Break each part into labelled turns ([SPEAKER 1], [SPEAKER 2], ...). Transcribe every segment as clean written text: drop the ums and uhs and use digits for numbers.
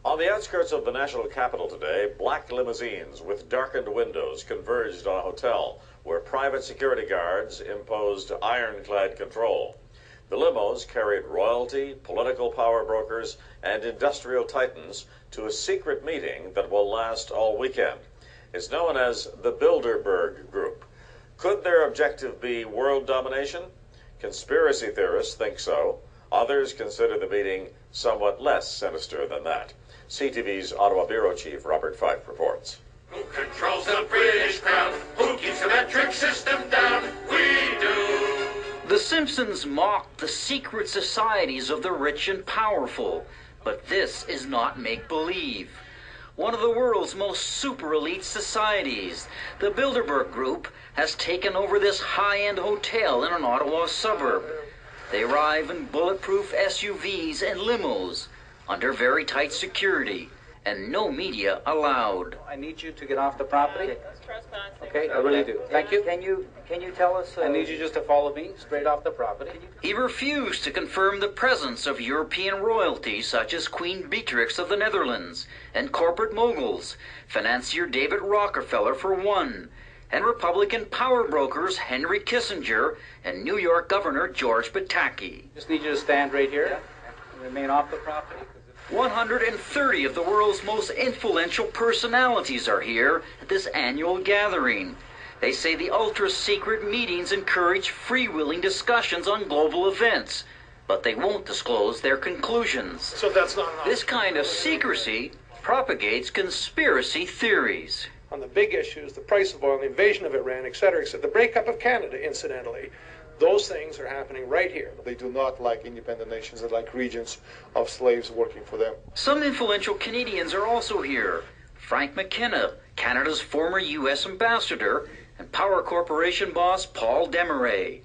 [SPEAKER 1] On the outskirts of the national capital today, black limousines with darkened windows converged on a hotel where private security guards imposed ironclad control. The limos carried royalty, political power brokers, and industrial titans to a secret meeting that will last all weekend. It's known as the Bilderberg Group. Could their objective be world domination? Conspiracy theorists think so. Others consider the meeting somewhat less sinister than that. CTV's Ottawa Bureau Chief Robert Fife reports.
[SPEAKER 2] Who controls the British crown? Who keeps the metric system down? We do.
[SPEAKER 3] The Simpsons mocked the secret societies of the rich and powerful, but this is not make-believe. One of the world's most super elite societies, the Bilderberg Group, has taken over this high-end hotel in an Ottawa suburb. They arrive in bulletproof SUVs and limos, under very tight security, and no media allowed.
[SPEAKER 4] I need you to get off the property. Okay, I really do. Thank you. Can you tell us? I need you just to follow me straight off the property.
[SPEAKER 3] He refused to confirm the presence of European royalty such as Queen Beatrix of the Netherlands and corporate moguls, financier David Rockefeller for one, and Republican power brokers Henry Kissinger and New York Governor George Pataki.
[SPEAKER 4] Just need you to stand right here and remain off the property.
[SPEAKER 3] 130 of the world's most influential personalities are here at this annual gathering. They say the ultra-secret meetings encourage freewheeling discussions on global events, but they won't disclose their conclusions.
[SPEAKER 5] So that's not enough.
[SPEAKER 3] This kind of secrecy propagates conspiracy theories.
[SPEAKER 5] On the big issues, the price of oil, the invasion of Iran, etc., the breakup of Canada, incidentally, those things are happening right here.
[SPEAKER 6] They do not like independent nations. They like regions of slaves working for them.
[SPEAKER 3] Some influential Canadians are also here. Frank McKenna, Canada's former U.S. ambassador, and Power Corporation boss Paul Desmarais.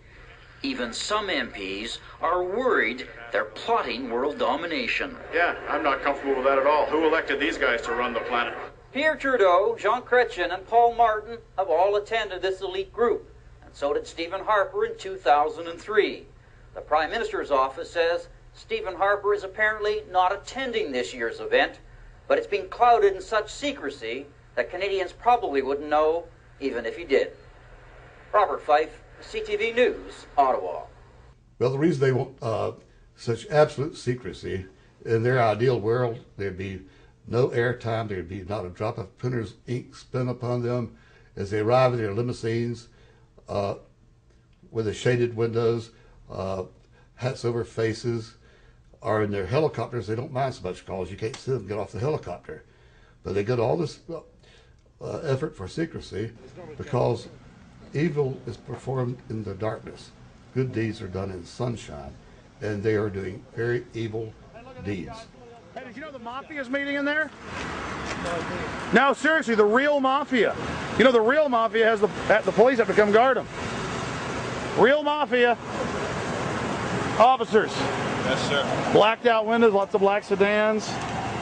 [SPEAKER 3] Even some MPs are worried they're plotting world domination.
[SPEAKER 7] Yeah, I'm not comfortable with that at all. Who elected these guys to run the planet?
[SPEAKER 4] Pierre Trudeau, Jean Chrétien, and Paul Martin have all attended this elite group. So did Stephen Harper in 2003. The Prime Minister's office says Stephen Harper is apparently not attending this year's event, but it's being clouded in such secrecy that Canadians probably wouldn't know even if he did. Robert Fife, CTV News, Ottawa.
[SPEAKER 8] Well, the reason they want such absolute secrecy, in their ideal world, there'd be no airtime, there'd be not a drop of printer's ink spent upon them as they arrive in their limousines, with the shaded windows, hats over faces, or in their helicopters. They don't mind so much because you can't see them get off the helicopter. But they get all this effort for secrecy because evil is performed in the darkness. Good deeds are done in sunshine, and they are doing very evil deeds.
[SPEAKER 9] Hey, did you know the mafia's meeting in there? No, seriously, the real mafia. You know, the real mafia has the police have to come guard them. Real mafia officers.
[SPEAKER 7] Yes, sir.
[SPEAKER 9] Blacked out windows, lots of black sedans,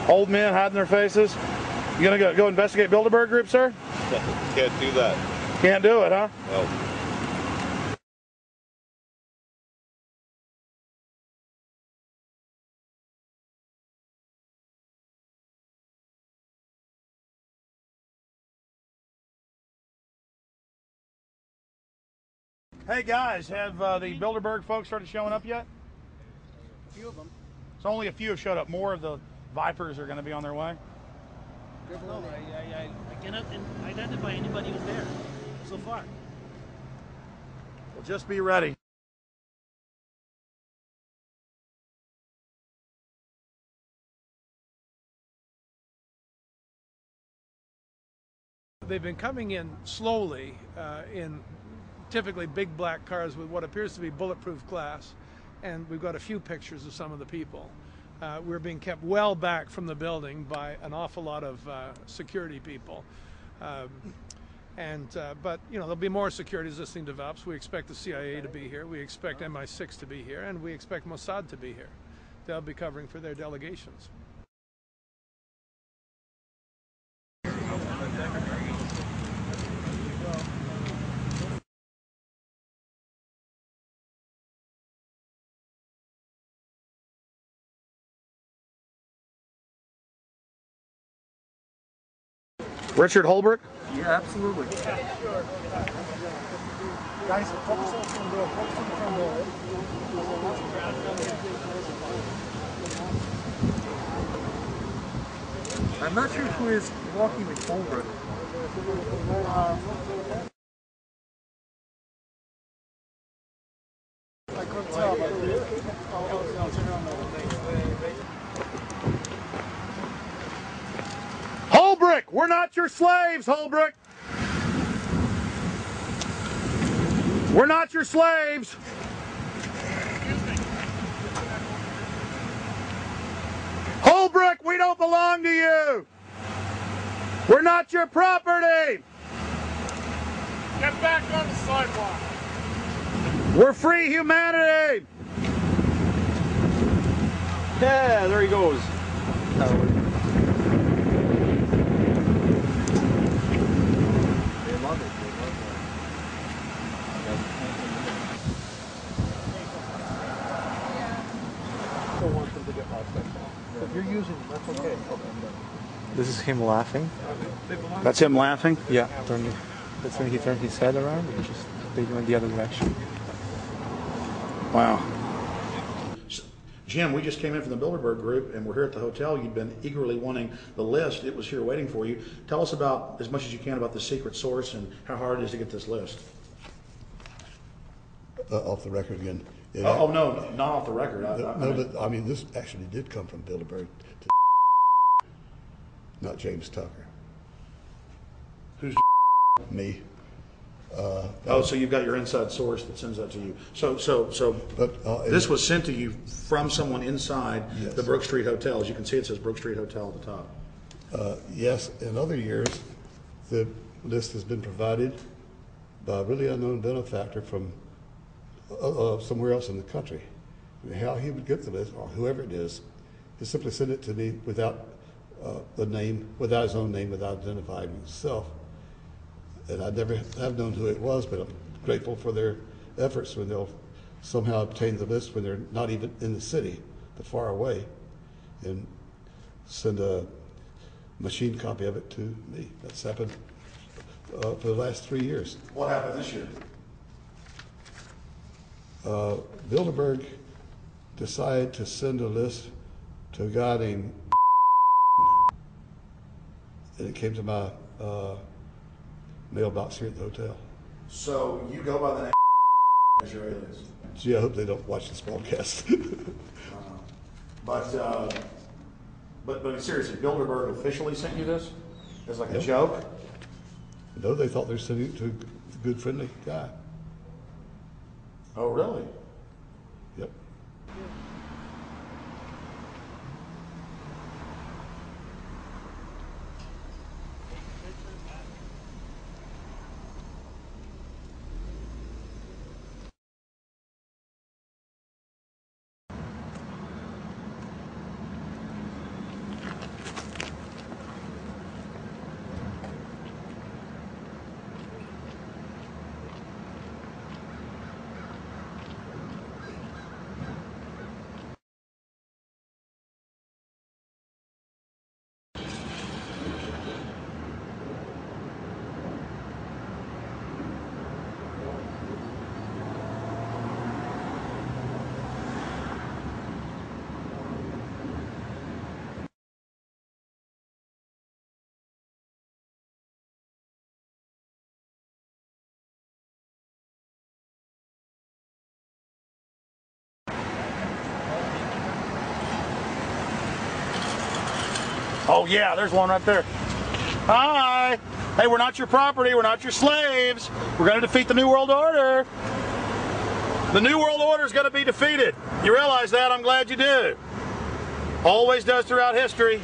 [SPEAKER 9] old men hiding their faces. You gonna go investigate Bilderberg Group, sir?
[SPEAKER 7] Can't do that.
[SPEAKER 9] Can't do it, huh?
[SPEAKER 7] No.
[SPEAKER 9] Hey guys, have the Bilderberg folks started showing up yet?
[SPEAKER 10] A few of them.
[SPEAKER 9] So only a few have showed up. More of the Vipers are going to be on their way.
[SPEAKER 10] No, I cannot identify anybody who's there so far.
[SPEAKER 9] Well, just be ready.
[SPEAKER 5] They've been coming in slowly in typically big black cars with what appears to be bulletproof glass, and we've got a few pictures of some of the people. We're being kept well back from the building by an awful lot of security people. But you know, there'll be more security as this thing develops. We expect the CIA to be here, we expect MI6 to be here, and we expect Mossad to be here. They'll be covering for their delegations.
[SPEAKER 9] Richard Holbrook?
[SPEAKER 11] Yeah, absolutely.
[SPEAKER 5] Guys, focus on front door. Focus on front door.
[SPEAKER 11] I'm not sure who is walking with Holbrook.
[SPEAKER 5] I couldn't tell, but I'll turn around.
[SPEAKER 9] Holbrook! We're not your slaves, Holbrook! We're not your slaves! Holbrook, we don't belong to you! We're not your property!
[SPEAKER 5] Get back on the sidewalk.
[SPEAKER 9] We're free humanity!
[SPEAKER 7] Yeah, there he goes.
[SPEAKER 11] They love it.
[SPEAKER 5] Don't want them to get lost. If you're using them, that's okay.
[SPEAKER 12] This is him laughing.
[SPEAKER 9] That's him laughing?
[SPEAKER 12] Yeah, that's when he turned his head around and just they went the other direction.
[SPEAKER 9] Wow. Jim, we just came in from the Bilderberg group and we're here at the hotel. You've been eagerly wanting the list. It was here waiting for you. Tell us about, as much as you can, about the secret source and how hard it is to get this list.
[SPEAKER 8] Off the record again.
[SPEAKER 9] No, not off the record.
[SPEAKER 8] But I mean, this actually did come from Bilderberg, not James Tucker.
[SPEAKER 9] Who's
[SPEAKER 8] Me.
[SPEAKER 9] so you've got your inside source that sends that to you. But this was sent to you from someone inside the Brook Street Hotel. As you can see, it says Brook Street Hotel at the top.
[SPEAKER 8] Yes, in other years, the list has been provided by a really unknown benefactor from somewhere else in the country. How he would get the list, or whoever it is, he simply sent it to me without the name, without his own name, without identifying himself. And I never have known who it was, but I'm grateful for their efforts when they'll somehow obtain the list when they're not even in the city, but far away, and send a machine copy of it to me. That's happened for the last 3 years.
[SPEAKER 9] What happened this year?
[SPEAKER 8] Bilderberg decided to send a list to a guy named and it came to my mailbox here at the hotel.
[SPEAKER 9] So you go by the name as your alias?
[SPEAKER 8] Gee, I hope they don't watch this broadcast.
[SPEAKER 9] But seriously, Bilderberg officially sent you this as like a joke?
[SPEAKER 8] No, they thought they were sending it to a good, friendly guy.
[SPEAKER 9] Oh, really?
[SPEAKER 8] Yep.
[SPEAKER 9] Oh yeah, there's one right there. Hi. Hey, we're not your property. We're not your slaves. We're going to defeat the New World Order. The New World Order is going to be defeated. You realize that? I'm glad you do. Always does throughout history.